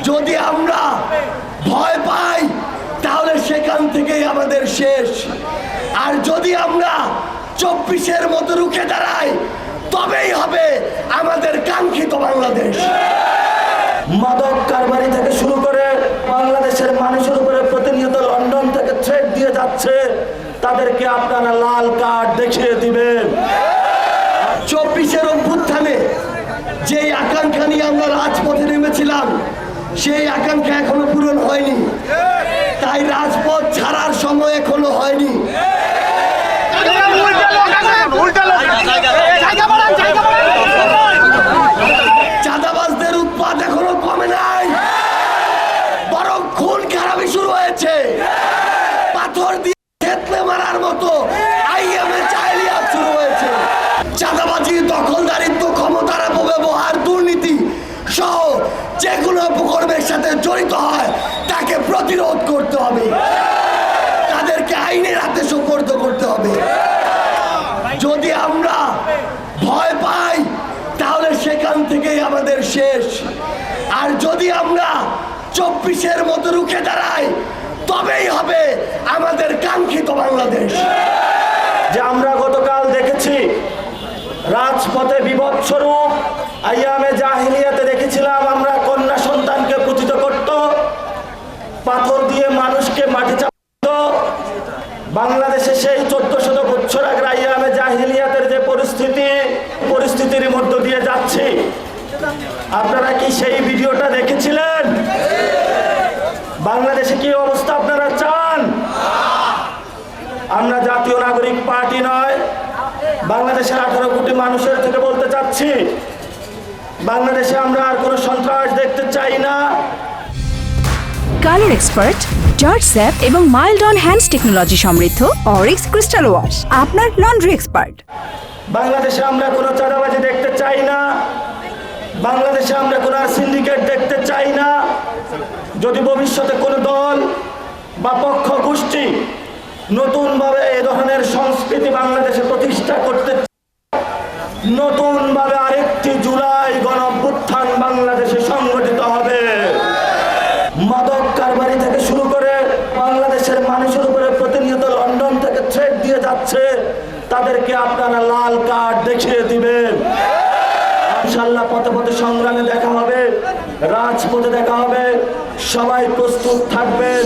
যদি আমরা ভয় পাই তাহলে সেখান থেকেই আমাদের শেষ। আর যদি আমরা 24-এর মতো রুখে দাঁড়াই তবেই হবে আমাদের কাঙ্ক্ষিত বাংলাদেশ। মাদক কারবারি থেকে শুরু করে বাংলাদেশের মানুষের উপরে প্রতিনিয়ত লন্ডন থেকে থ্রেট দিয়ে যাচ্ছে, তাদেরকে আপনারা লাল কার্ড দেখিয়ে দিবেন। 24-এর অভ্যুত্থানে যেই আকাঙ্ক্ষা নিয়ে আমরা রাজপথে নেমেছিলাম সেই আকাঙ্ক্ষা এখনো পূরণ হয়নি, তাই রাজপথ ছাড়ার সময় এখনো হয়নি। চাঁদাবাজদের উৎপাত এখনো কমে নাই, বরং খুন খারাপি শুরু হয়েছে। পাথর দিয়ে থেতলে মারার মতো আইএমএ জাহেলিয়াত শুরু হয়েছে। চাঁদাবাজি, দখলদারিত্ব, ক্ষমতার অপব্যবহার, দুর্নীতি সহ যে কোনো অপকর্মের সাথে জড়িত হয় তাকে প্রতিরোধ করতে হবে, তাদেরকে আইনের হাতে সোপর্দ করতে হবে। যদি আমরা ভয় পাই তাহলে সেখান থেকেই আমাদের শেষ। আর যদি আমরা 24-এর মতো রুখে দাঁড়াই তবেই হবে আমাদের কাঙ্ক্ষিত বাংলাদেশ। যে আমরা গতকাল দেখেছি রাজপথে বিভৎস রূপ, আইয়ামে জাহিলিয়াতে দেখেছিলাম আমরা কন্যা সন্তানকে পূজিত করত, পাথর দিয়ে মানুষকে মাটি চাপত। বাংলাদেশে সেই 1400 বছর আগে আইয়ামে জাহিলিয়াতের যে পরিস্থিতির মধ্য দিয়ে যাচ্ছে, আপনারা কি সেই ভিডিওটা দেখেছিলেন? বাংলাদেশে কি অবস্থা আপনারা চান? আমরা জাতীয় নাগরিক পার্টি নয়, বাংলাদেশের 18 কোটি মানুষের থেকে বলতে চাচ্ছি, বাংলাদেশে আমরা আর কোনো সন্ত্রাস দেখতে চাই না। কালার এক্সপার্ট, জর্জ স্যাপ এবং মাইল্ড অন হ্যান্ডস টেকনোলজি সমৃদ্ধ অরিক্স ক্রিস্টাল ওয়াশ আপনার লন্ড্রি এক্সপার্ট। বাংলাদেশে আমরা কোনো চাঁদাবাজি দেখতে চাই না, বাংলাদেশে আমরা কোনো সিন্ডিকেট দেখতে চাই না। যদি ভবিষ্যতে কোনো দল বা পক্ষ গোষ্ঠী নতুনভাবে এ ধরনের সংস্কৃতি বাংলাদেশে প্রতিষ্ঠা করতে, নতুনভাবে আরেকটি জুলাই গণঅভ্যুত্থান বাংলাদেশে সংগঠিত হবে। মাদক কারবারি থেকে শুরু করে বাংলাদেশের মানুষের উপরে প্রতিনিয়ত লন্ডন থেকে থ্রেট দিয়ে যাচ্ছে, তাদেরকে আপনারা লাল কার্ড দেখিয়ে দিবেন। ইনশাআল্লাহ পথে পথে সংগ্রামে দেখা হবে, রাজপথে দেখা হবে, সবাই প্রস্তুত থাকবেন।